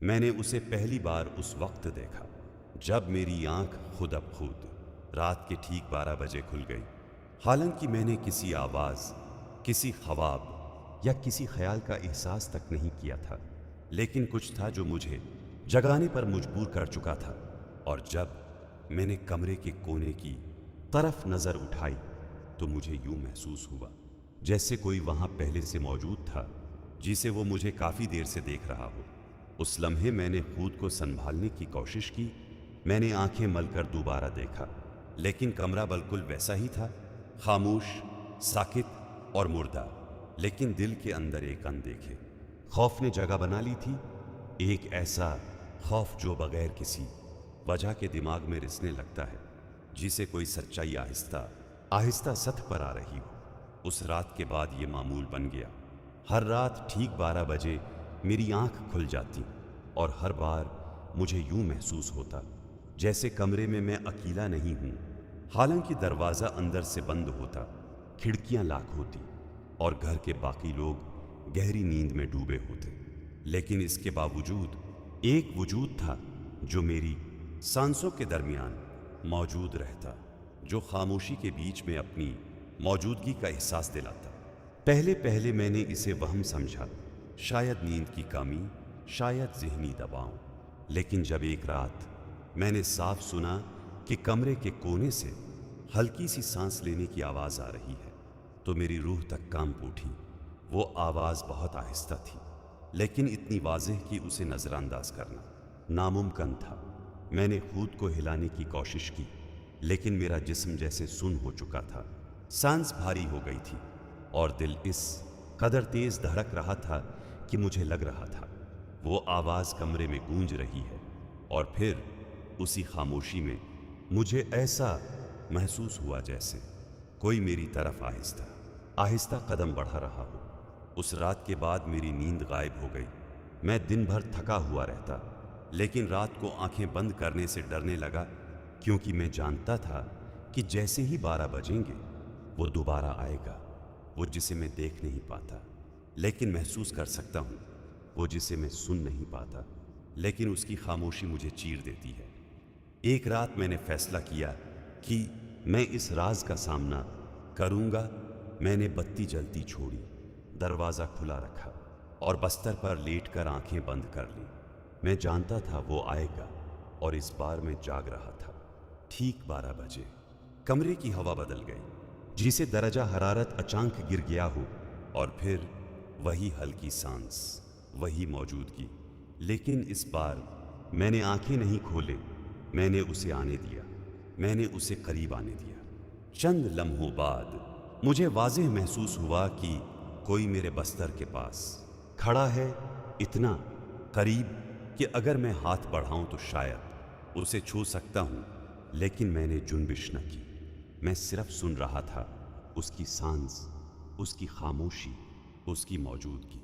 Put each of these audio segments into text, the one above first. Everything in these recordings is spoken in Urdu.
میں نے اسے پہلی بار اس وقت دیکھا جب میری آنکھ خود اب خود رات کے ٹھیک 12 بجے کھل گئی۔ حالانکہ میں نے کسی آواز، کسی خواب یا کسی خیال کا احساس تک نہیں کیا تھا، لیکن کچھ تھا جو مجھے جگانے پر مجبور کر چکا تھا۔ اور جب میں نے کمرے کے کونے کی طرف نظر اٹھائی تو مجھے یوں محسوس ہوا جیسے کوئی وہاں پہلے سے موجود تھا، جسے وہ مجھے کافی دیر سے دیکھ رہا ہو۔ اس لمحے میں نے خود کو سنبھالنے کی کوشش کی۔ میں نے آنکھیں مل کر دوبارہ دیکھا، لیکن کمرہ بالکل ویسا ہی تھا، خاموش، ساکت اور مردہ۔ لیکن دل کے اندر ایک اندیکھے خوف نے جگہ بنا لی تھی، ایک ایسا خوف جو بغیر کسی وجہ کے دماغ میں رسنے لگتا ہے، جسے کوئی سچائی آہستہ آہستہ سطح پر آ رہی ہو۔ اس رات کے بعد یہ معمول بن گیا۔ ہر رات ٹھیک 12 بجے میری آنکھ کھل جاتی اور ہر بار مجھے یوں محسوس ہوتا جیسے کمرے میں اکیلا نہیں ہوں۔ حالانکہ دروازہ اندر سے بند ہوتا، کھڑکیاں لاک ہوتی اور گھر کے باقی لوگ گہری نیند میں ڈوبے ہوتے، لیکن اس کے باوجود ایک وجود تھا جو میری سانسوں کے درمیان موجود رہتا، جو خاموشی کے بیچ میں اپنی موجودگی کا احساس دلاتا۔ پہلے پہلے میں نے اسے وہم سمجھا، شاید نیند کی کمی، شاید ذہنی دباؤ۔ لیکن جب ایک رات میں نے صاف سنا کہ کمرے کے کونے سے ہلکی سی سانس لینے کی آواز آ رہی ہے تو میری روح تک کانپ اٹھی۔ وہ آواز بہت آہستہ تھی، لیکن اتنی واضح کہ اسے نظر انداز کرنا ناممکن تھا۔ میں نے خود کو ہلانے کی کوشش کی، لیکن میرا جسم جیسے سن ہو چکا تھا، سانس بھاری ہو گئی تھی اور دل اس قدر تیز دھڑک رہا تھا کہ مجھے لگ رہا تھا وہ آواز کمرے میں گونج رہی ہے۔ اور پھر اسی خاموشی میں مجھے ایسا محسوس ہوا جیسے کوئی میری طرف آہستہ آہستہ قدم بڑھا رہا ہو۔ اس رات کے بعد میری نیند غائب ہو گئی۔ میں دن بھر تھکا ہوا رہتا، لیکن رات کو آنکھیں بند کرنے سے ڈرنے لگا، کیونکہ میں جانتا تھا کہ جیسے ہی 12 بجیں گے وہ دوبارہ آئے گا، وہ جسے میں دیکھ نہیں پاتا لیکن محسوس کر سکتا ہوں، وہ جسے میں سن نہیں پاتا لیکن اس کی خاموشی مجھے چیر دیتی ہے۔ ایک رات میں نے فیصلہ کیا کہ میں اس راز کا سامنا کروں گا۔ میں نے بتی جلتی چھوڑی، دروازہ کھلا رکھا اور بستر پر لیٹ کر آنکھیں بند کر لیں۔ میں جانتا تھا وہ آئے گا اور اس بار میں جاگ رہا تھا۔ ٹھیک 12 بجے کمرے کی ہوا بدل گئی، جسے درجہ حرارت اچانک گر گیا ہو، اور پھر وہی ہلکی سانس، وہی موجودگی۔ لیکن اس بار میں نے آنکھیں نہیں کھولے، میں نے اسے آنے دیا، میں نے اسے قریب آنے دیا۔ چند لمحوں بعد مجھے واضح محسوس ہوا کہ کوئی میرے بستر کے پاس کھڑا ہے، اتنا قریب کہ اگر میں ہاتھ بڑھاؤں تو شاید اسے چھو سکتا ہوں، لیکن میں نے جنبش نہ کی۔ میں صرف سن رہا تھا اس کی سانس، اس کی خاموشی، اس کی موجودگی۔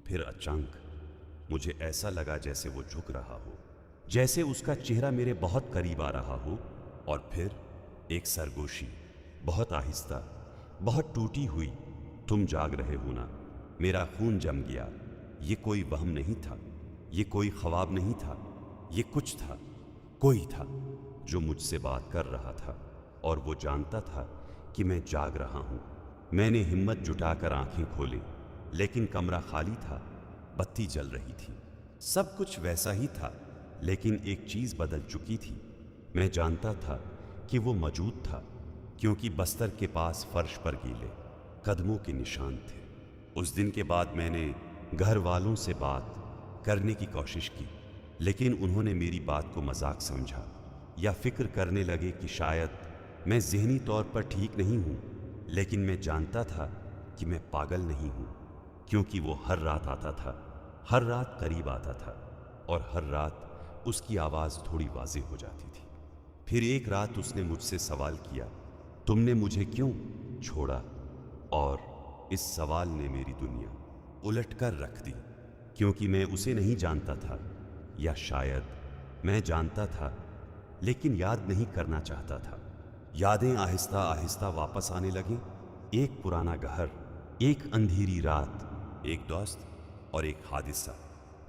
پھر اچانک مجھے ایسا لگا جیسے وہ جھک رہا ہو، جیسے اس کا چہرہ میرے بہت قریب آ رہا ہو، اور پھر ایک سرگوشی، بہت آہستہ، بہت ٹوٹی ہوئی، تم جاگ رہے ہو نا۔ میرا خون جم گیا۔ یہ کوئی وہم نہیں تھا، یہ کوئی خواب نہیں تھا، یہ کچھ تھا، کوئی تھا جو مجھ سے بات کر رہا تھا، اور وہ جانتا تھا کہ میں جاگ رہا ہوں۔ میں نے ہمت جٹا کر آنکھیں کھولیں، لیکن کمرہ خالی تھا، بتی جل رہی تھی، سب کچھ ویسا ہی تھا، لیکن ایک چیز بدل چکی تھی۔ میں جانتا تھا کہ وہ موجود تھا، کیونکہ بستر کے پاس فرش پر گیلے قدموں کے نشان تھے۔ اس دن کے بعد میں نے گھر والوں سے بات کرنے کی کوشش کی، لیکن انہوں نے میری بات کو مذاق سمجھا، یا فکر کرنے لگے کہ شاید میں ذہنی طور پر ٹھیک نہیں ہوں۔ لیکن میں جانتا تھا کہ میں پاگل نہیں ہوں، کیونکہ وہ ہر رات آتا تھا، ہر رات قریب آتا تھا، اور ہر رات اس کی آواز تھوڑی واضح ہو جاتی تھی۔ پھر ایک رات اس نے مجھ سے سوال کیا، تم نے مجھے کیوں چھوڑا؟ اور اس سوال نے میری دنیا الٹ کر رکھ دی، کیونکہ میں اسے نہیں جانتا تھا، یا شاید میں جانتا تھا لیکن یاد نہیں کرنا چاہتا تھا۔ یادیں آہستہ آہستہ واپس آنے لگیں، ایک پرانا گھر، ایک اندھیری رات، ایک دوست اور ایک حادثہ